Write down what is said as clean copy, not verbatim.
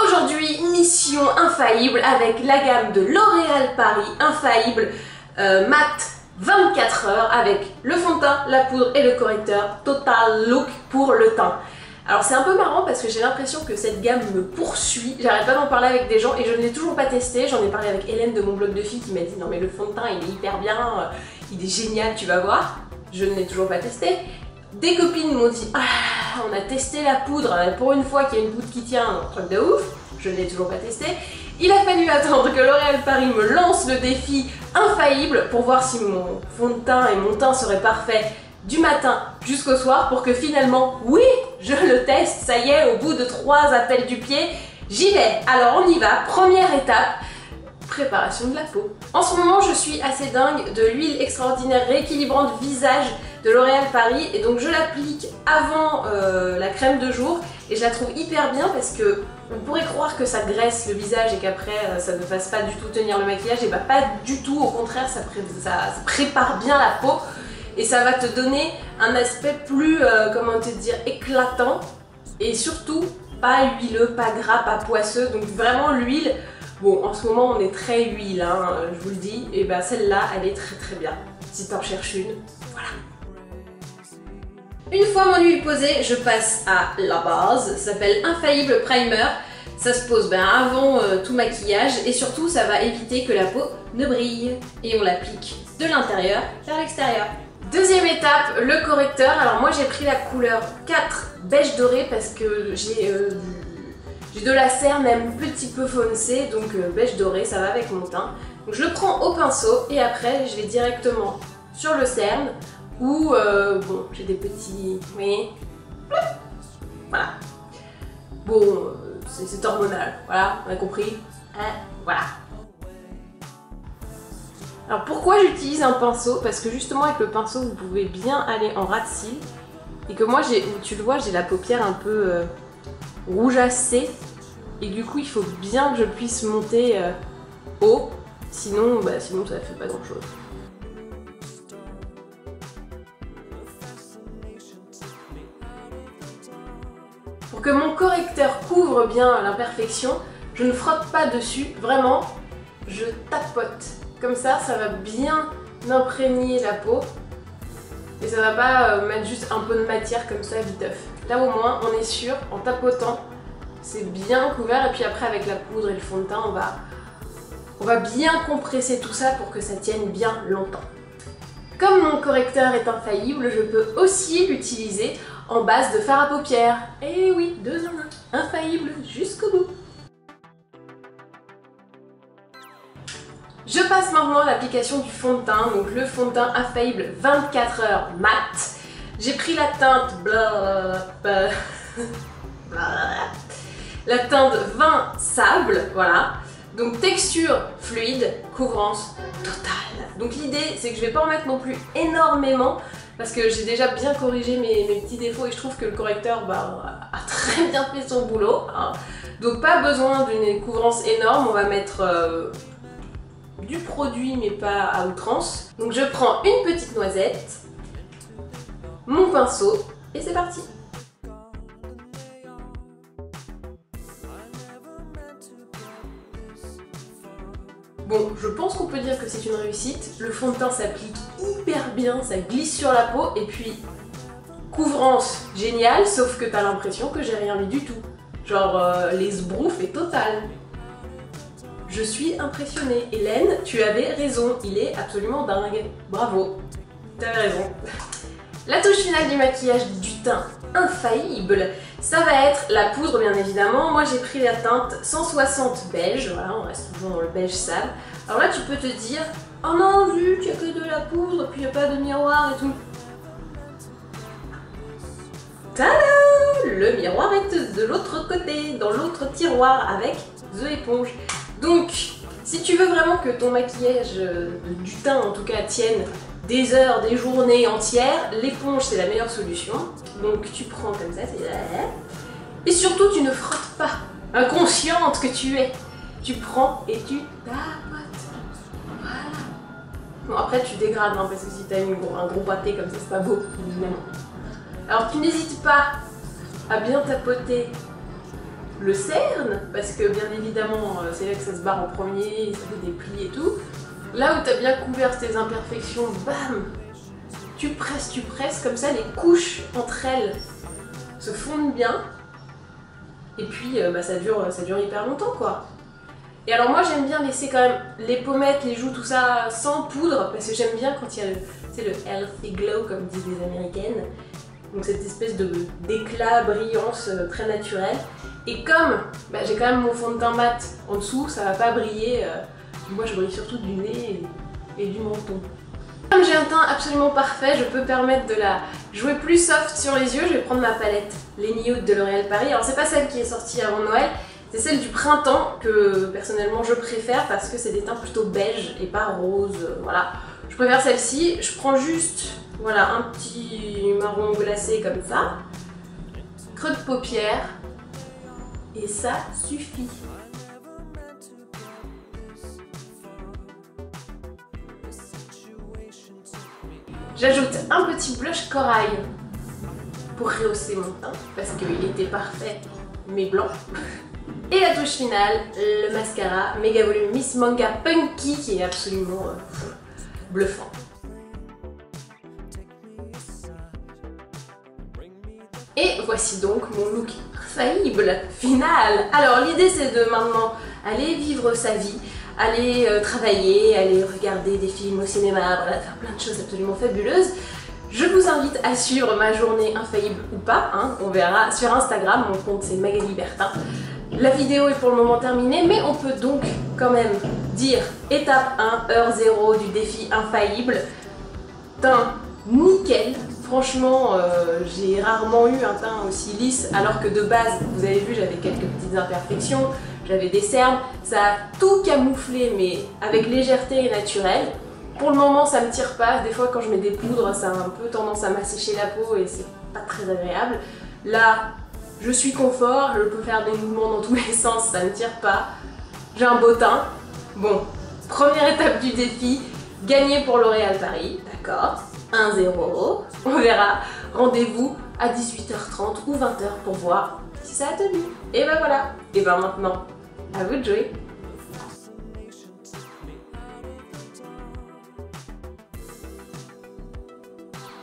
Aujourd'hui, mission infaillible avec la gamme de L'Oréal Paris Infaillible Mat 24 heures avec le fond de teint, la poudre et le correcteur Total Look pour le teint. Alors c'est un peu marrant parce que j'ai l'impression que cette gamme me poursuit, j'arrête pas d'en parler avec des gens et je ne l'ai toujours pas testé. J'en ai parlé avec Hélène de mon blog de filles qui m'a dit non mais le fond de teint il est hyper bien, il est génial, tu vas voir. Je ne l'ai toujours pas testé. Des copines m'ont dit ah, on a testé la poudre, pour une fois qu'il y a une poudre qui tient, un truc de ouf. Je ne l'ai toujours pas testé. Il a fallu attendre que L'Oréal Paris me lance le défi infaillible pour voir si mon fond de teint et mon teint seraient parfaits du matin jusqu'au soir pour que finalement, oui, je le teste, ça y est, au bout de 3 appels du pied, j'y vais. Alors on y va, première étape, préparation de la peau. En ce moment, je suis assez dingue de l'huile extraordinaire rééquilibrante visage de L'Oréal Paris et donc je l'applique avant la crème de jour et je la trouve hyper bien parce que on pourrait croire que ça graisse le visage et qu'après ça ne fasse pas du tout tenir le maquillage, et bah pas du tout, au contraire ça prépare bien la peau et ça va te donner un aspect plus, comment te dire, éclatant et surtout pas huileux, pas gras, pas poisseux, donc vraiment l'huile. Bon, en ce moment on est très huile, hein, je vous le dis, et bah celle-là elle est très très bien. Si t'en cherches une, voilà. Une fois mon huile posée, je passe à la base, ça s'appelle Infaillible Primer. Ça se pose avant tout maquillage et surtout ça va éviter que la peau ne brille. Et on l'applique de l'intérieur vers l'extérieur. Deuxième étape, le correcteur. Alors moi j'ai pris la couleur 4 beige doré parce que j'ai de la cerne un petit peu foncée, donc beige doré, ça va avec mon teint. Donc je le prends au pinceau et après je vais directement sur le cerne où bon, j'ai des petits... Oui. Voilà. Bon, c'est hormonal, voilà, on a compris. Voilà. Alors pourquoi j'utilise un pinceau? Parce que justement avec le pinceau vous pouvez bien aller en ras de cils. Et que moi, tu le vois, j'ai la paupière un peu rougeacée. Et du coup il faut bien que je puisse monter haut. Sinon ça fait pas grand chose. Pour que mon correcteur couvre bien l'imperfection, je ne frotte pas dessus, vraiment, je tapote. Comme ça, ça va bien imprégner la peau et ça va pas mettre juste un peu de matière comme ça viteuf. Là au moins, on est sûr, en tapotant, c'est bien couvert et puis après avec la poudre et le fond de teint, on va bien compresser tout ça pour que ça tienne bien longtemps. Comme mon correcteur est infaillible, je peux aussi l'utiliser en base de fard à paupières. Et oui, 2 en 1, infaillible jusqu'au bout. Je passe maintenant à l'application du fond de teint, donc le fond de teint infaillible 24 heures mat. J'ai pris la teinte la teinte vin sable, voilà. Donc texture fluide, couvrance totale. Donc l'idée c'est que je vais pas en mettre non plus énormément parce que j'ai déjà bien corrigé mes petits défauts et je trouve que le correcteur a très bien fait son boulot, hein. Donc pas besoin d'une couvrance énorme, on va mettre du produit mais pas à outrance. Donc je prends une petite noisette, mon pinceau et c'est parti. Bon, je pense qu'on peut dire que c'est une réussite. Le fond de teint s'applique hyper bien, ça glisse sur la peau et puis couvrance géniale, sauf que t'as l'impression que j'ai rien mis du tout. Genre l'esbrouf est total. Je suis impressionnée. Hélène, tu avais raison, il est absolument dingue. Bravo, t'avais raison. La touche finale du maquillage du teint infaillible, ça va être la poudre bien évidemment. Moi j'ai pris la teinte 160 beige, voilà, on reste toujours dans le beige sable. Alors là tu peux te dire, oh non vu qu'il n'y a que de la poudre, puis il n'y a pas de miroir et tout. Tada! Le miroir est de l'autre côté, dans l'autre tiroir avec The éponge. Donc si tu veux vraiment que ton maquillage du teint en tout cas tienne des heures, des journées entières, l'éponge c'est la meilleure solution. Donc tu prends comme ça, et surtout tu ne frottes pas, inconsciente que tu es. Tu prends et tu tapotes. Voilà. Bon après tu dégrades, hein, parce que si t'as un gros pâté comme ça c'est pas beau, évidemment. Alors tu n'hésites pas à bien tapoter le cerne, parce que bien évidemment c'est là que ça se barre en premier, ça fait des plis et tout. Là où tu as bien couvert tes imperfections, bam, tu presses, comme ça les couches entre elles se fondent bien. Et puis ça dure hyper longtemps quoi. Et alors moi j'aime bien laisser quand même les pommettes, les joues, tout ça sans poudre, parce que j'aime bien quand il y a le healthy glow comme disent les américaines. Donc cette espèce d'éclat, brillance très naturelle. Et comme j'ai quand même mon fond de teint mat en dessous, ça va pas briller. Moi je brille surtout du nez et du menton. Comme j'ai un teint absolument parfait, je peux permettre de la jouer plus soft sur les yeux. Je vais prendre ma palette Lenny Nude de L'Oréal Paris. Alors c'est pas celle qui est sortie avant Noël, c'est celle du printemps que personnellement je préfère parce que c'est des teints plutôt beige et pas rose. Voilà, je préfère celle-ci. Je prends juste voilà, un petit marron glacé comme ça, creux de paupière et ça suffit. J'ajoute un petit blush corail pour rehausser mon teint parce qu'il était parfait mais blanc. Et la touche finale, le mascara Mega Volume Miss Manga Punky qui est absolument bluffant. Et voici donc mon look infaillible final. Alors l'idée c'est de maintenant aller vivre sa vie, aller travailler, aller regarder des films au cinéma, voilà, faire plein de choses absolument fabuleuses. Je vous invite à suivre ma journée infaillible ou pas, hein, on verra sur Instagram, mon compte c'est Magali Bertin. La vidéo est pour le moment terminée, mais on peut donc quand même dire étape 1, heure 0 du défi infaillible. Teint nickel, franchement j'ai rarement eu un teint aussi lisse alors que de base, vous avez vu, j'avais quelques petites imperfections, j'avais des cernes, ça a tout camouflé mais avec légèreté et naturel. Pour le moment ça me tire pas, des fois quand je mets des poudres ça a un peu tendance à m'assécher la peau et c'est pas très agréable. Là je suis confort, je peux faire des mouvements dans tous les sens, ça ne tire pas. J'ai un beau teint. Bon, première étape du défi, gagner pour L'Oréal Paris, d'accord, 1-0, on verra. Rendez-vous à 18h30 ou 20h pour voir si ça a tenu. Et ben voilà, et ben maintenant, à vous de jouer.